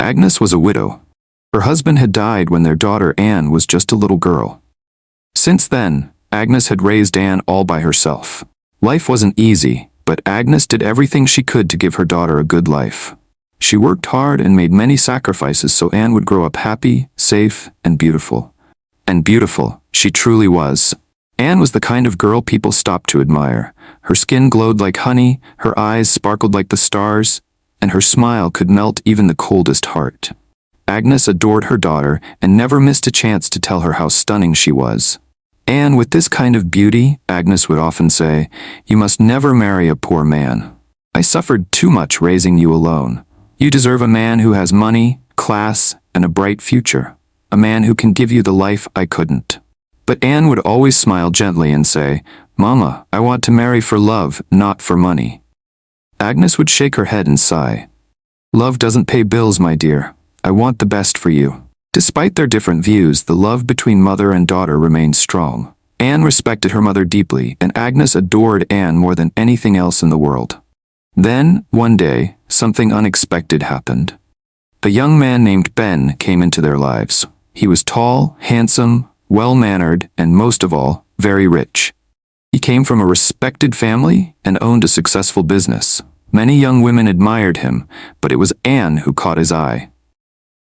Agnes was a widow. Her husband had died when their daughter Anne was just a little girl. Since then, Agnes had raised Anne all by herself. Life wasn't easy, but Agnes did everything she could to give her daughter a good life. She worked hard and made many sacrifices so Anne would grow up happy, safe, and beautiful. And beautiful, she truly was. Anne was the kind of girl people stopped to admire. Her skin glowed like honey, her eyes sparkled like the stars, and her smile could melt even the coldest heart. Agnes adored her daughter and never missed a chance to tell her how stunning she was. Anne, with this kind of beauty, Agnes would often say, "You must never marry a poor man. I suffered too much raising you alone. You deserve a man who has money, class, and a bright future. A man who can give you the life I couldn't." But Anne would always smile gently and say, "Mama, I want to marry for love, not for money." Agnes would shake her head and sigh. "Love doesn't pay bills, my dear. I want the best for you." Despite their different views, the love between mother and daughter remained strong. Anne respected her mother deeply, and Agnes adored Anne more than anything else in the world. Then, one day, something unexpected happened. A young man named Ben came into their lives. He was tall, handsome, well-mannered, and most of all, very rich. He came from a respected family and owned a successful business. Many young women admired him, but it was Anne who caught his eye.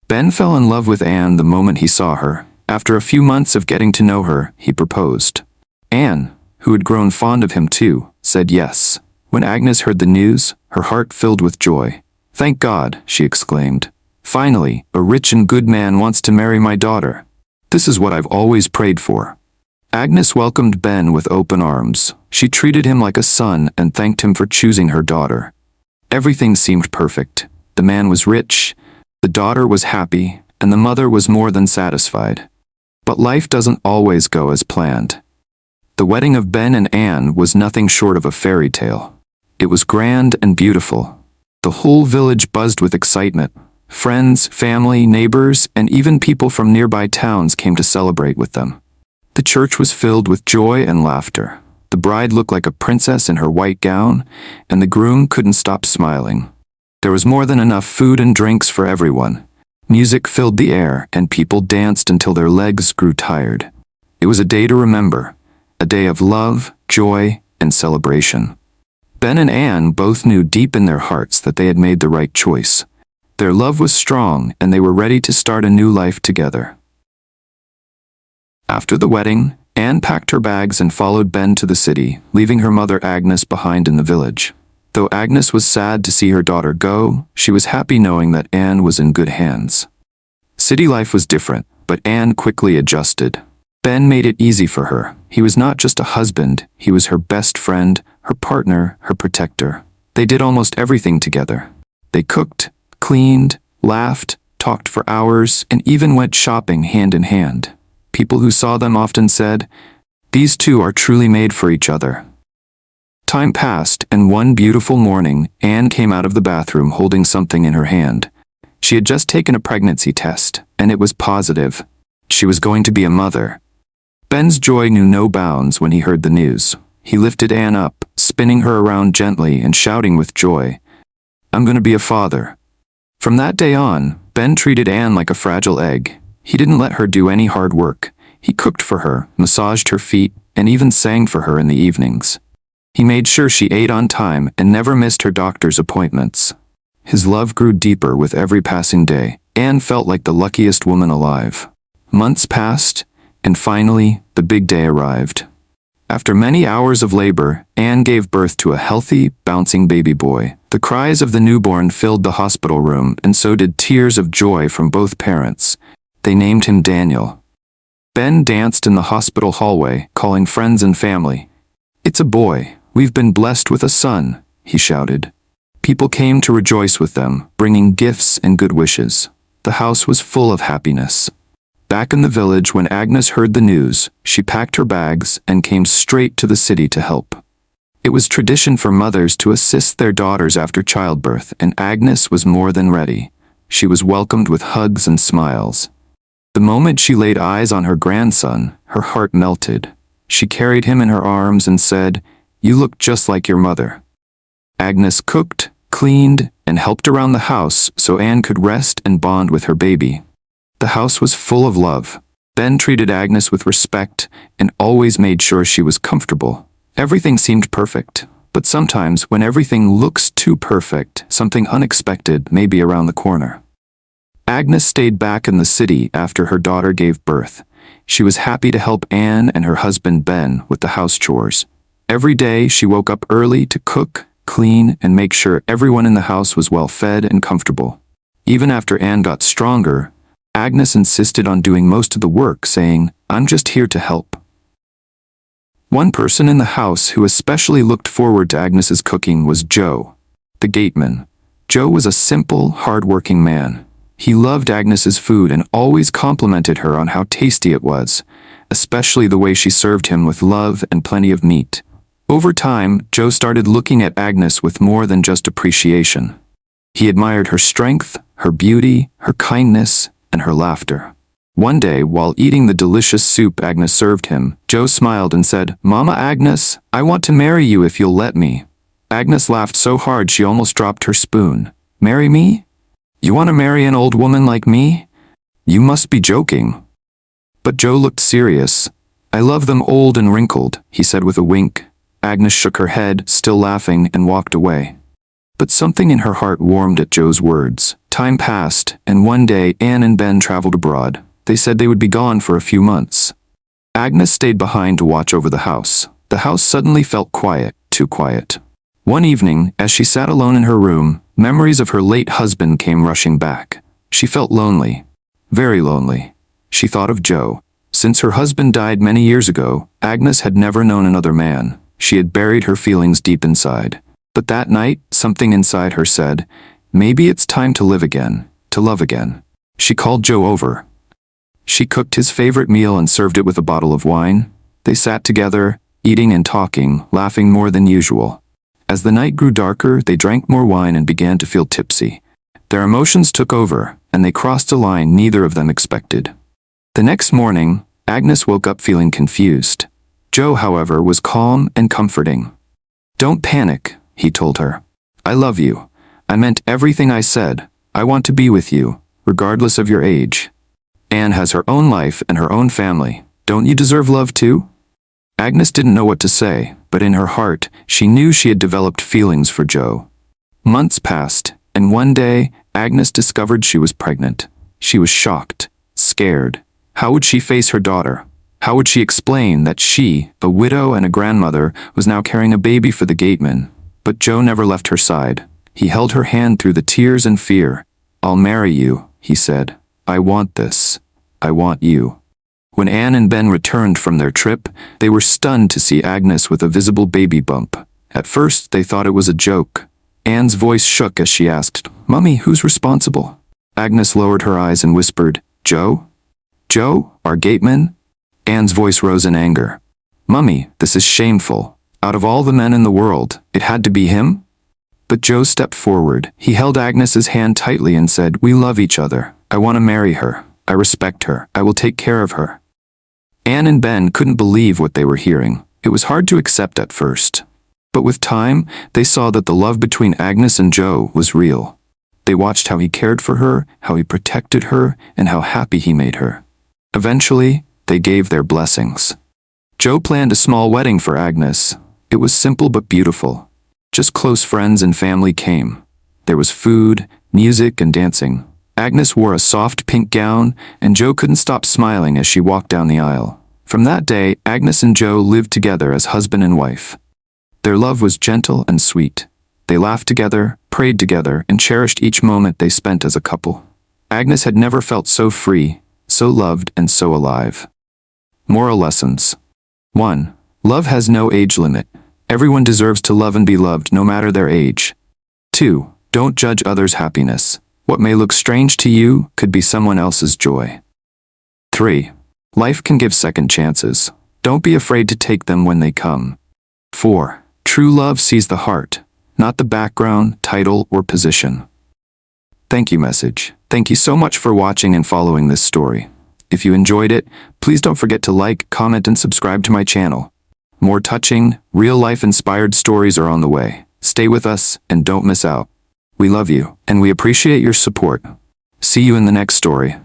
Ben fell in love with Anne the moment he saw her. After a few months of getting to know her, he proposed. Anne, who had grown fond of him too, said yes. When Agnes heard the news, her heart filled with joy. "Thank God," she exclaimed. "Finally, a rich and good man wants to marry my daughter. This is what I've always prayed for." Agnes welcomed Ben with open arms. She treated him like a son and thanked him for choosing her daughter. Everything seemed perfect. The man was rich, the daughter was happy, and the mother was more than satisfied. But life doesn't always go as planned. The wedding of Ben and Anne was nothing short of a fairy tale. It was grand and beautiful. The whole village buzzed with excitement. Friends, family, neighbors, and even people from nearby towns came to celebrate with them. The church was filled with joy and laughter. The bride looked like a princess in her white gown, and the groom couldn't stop smiling. There was more than enough food and drinks for everyone. Music filled the air, and people danced until their legs grew tired. It was a day to remember, a day of love, joy, and celebration. Ben and Anne both knew deep in their hearts that they had made the right choice. Their love was strong, and they were ready to start a new life together. After the wedding, Anne packed her bags and followed Ben to the city, leaving her mother Agnes behind in the village. Though Agnes was sad to see her daughter go, she was happy knowing that Anne was in good hands. City life was different, but Anne quickly adjusted. Ben made it easy for her. He was not just a husband, he was her best friend, her partner, her protector. They did almost everything together. They cooked, cleaned, laughed, talked for hours, and even went shopping hand in hand. People who saw them often said, "These two are truly made for each other." Time passed, and one beautiful morning, Anne came out of the bathroom holding something in her hand. She had just taken a pregnancy test, and it was positive. She was going to be a mother. Ben's joy knew no bounds when he heard the news. He lifted Anne up, spinning her around gently and shouting with joy, "I'm going to be a father." From that day on, Ben treated Anne like a fragile egg. He didn't let her do any hard work. He cooked for her, massaged her feet, and even sang for her in the evenings. He made sure she ate on time and never missed her doctor's appointments. His love grew deeper with every passing day. Anne felt like the luckiest woman alive. Months passed, and finally, the big day arrived. After many hours of labor, Anne gave birth to a healthy, bouncing baby boy. The cries of the newborn filled the hospital room, and so did tears of joy from both parents. They named him Daniel. Ben danced in the hospital hallway, calling friends and family. "It's a boy. We've been blessed with a son," he shouted. People came to rejoice with them, bringing gifts and good wishes. The house was full of happiness. Back in the village, when Agnes heard the news, she packed her bags and came straight to the city to help. It was tradition for mothers to assist their daughters after childbirth, and Agnes was more than ready. She was welcomed with hugs and smiles. The moment she laid eyes on her grandson, her heart melted. She carried him in her arms and said, "You look just like your mother." Agnes cooked, cleaned, and helped around the house so Anne could rest and bond with her baby. The house was full of love. Ben treated Agnes with respect and always made sure she was comfortable. Everything seemed perfect, but sometimes when everything looks too perfect, something unexpected may be around the corner. Agnes stayed back in the city after her daughter gave birth. She was happy to help Anne and her husband Ben with the house chores. Every day she woke up early to cook, clean, and make sure everyone in the house was well fed and comfortable. Even after Anne got stronger, Agnes insisted on doing most of the work, saying, "I'm just here to help." One person in the house who especially looked forward to Agnes's cooking was Joe, the gateman. Joe was a simple, hard-working man. He loved Agnes's food and always complimented her on how tasty it was, especially the way she served him with love and plenty of meat. Over time, Joe started looking at Agnes with more than just appreciation. He admired her strength, her beauty, her kindness, and her laughter. One day, while eating the delicious soup Agnes served him, Joe smiled and said, "Mama Agnes, I want to marry you if you'll let me." Agnes laughed so hard she almost dropped her spoon. "Marry me? You want to marry an old woman like me? You must be joking." But Joe looked serious. "I love them old and wrinkled," he said with a wink. Agnes shook her head, still laughing, and walked away. But something in her heart warmed at Joe's words. Time passed, and one day Anne and Ben traveled abroad. They said they would be gone for a few months. Agnes stayed behind to watch over the house. The house suddenly felt quiet, too quiet. One evening, as she sat alone in her room, memories of her late husband came rushing back. She felt lonely, very lonely. She thought of Joe. Since her husband died many years ago, Agnes had never known another man. She had buried her feelings deep inside. But that night, something inside her said, "Maybe it's time to live again, to love again." She called Joe over. She cooked his favorite meal and served it with a bottle of wine. They sat together, eating and talking, laughing more than usual. As the night grew darker, they drank more wine and began to feel tipsy. Their emotions took over, and they crossed a line neither of them expected. The next morning, Agnes woke up feeling confused. Joe, however, was calm and comforting. "Don't panic," he told her. "I love you. I meant everything I said. I want to be with you, regardless of your age. Anne has her own life and her own family. Don't you deserve love too?" Agnes didn't know what to say, but in her heart, she knew she had developed feelings for Joe. Months passed, and one day, Agnes discovered she was pregnant. She was shocked, scared. How would she face her daughter? How would she explain that she, a widow and a grandmother, was now carrying a baby for the gateman? But Joe never left her side. He held her hand through the tears and fear. "I'll marry you," he said. "I want this. I want you." When Anne and Ben returned from their trip, they were stunned to see Agnes with a visible baby bump. At first, they thought it was a joke. Anne's voice shook as she asked, "Mummy, who's responsible?" Agnes lowered her eyes and whispered, "Joe? Joe, our gateman?" Anne's voice rose in anger. "Mummy, this is shameful. Out of all the men in the world, it had to be him?" But Joe stepped forward. He held Agnes's hand tightly and said, "We love each other. I want to marry her. I respect her. I will take care of her." Anne and Ben couldn't believe what they were hearing. It was hard to accept at first. But with time, they saw that the love between Agnes and Joe was real. They watched how he cared for her, how he protected her, and how happy he made her. Eventually, they gave their blessings. Joe planned a small wedding for Agnes. It was simple but beautiful. Just close friends and family came. There was food, music, and dancing. Agnes wore a soft pink gown, and Joe couldn't stop smiling as she walked down the aisle. From that day, Agnes and Joe lived together as husband and wife. Their love was gentle and sweet. They laughed together, prayed together, and cherished each moment they spent as a couple. Agnes had never felt so free, so loved, and so alive. Moral lessons. 1. Love has no age limit. Everyone deserves to love and be loved no matter their age. 2. Don't judge others' happiness. What may look strange to you could be someone else's joy. 3. Life can give second chances. Don't be afraid to take them when they come. 4. True love sees the heart, not the background, title, or position. Thank you message. Thank you so much for watching and following this story. If you enjoyed it, please don't forget to like, comment, and subscribe to my channel. More touching, real-life inspired stories are on the way. Stay with us and don't miss out. We love you, and we appreciate your support. See you in the next story.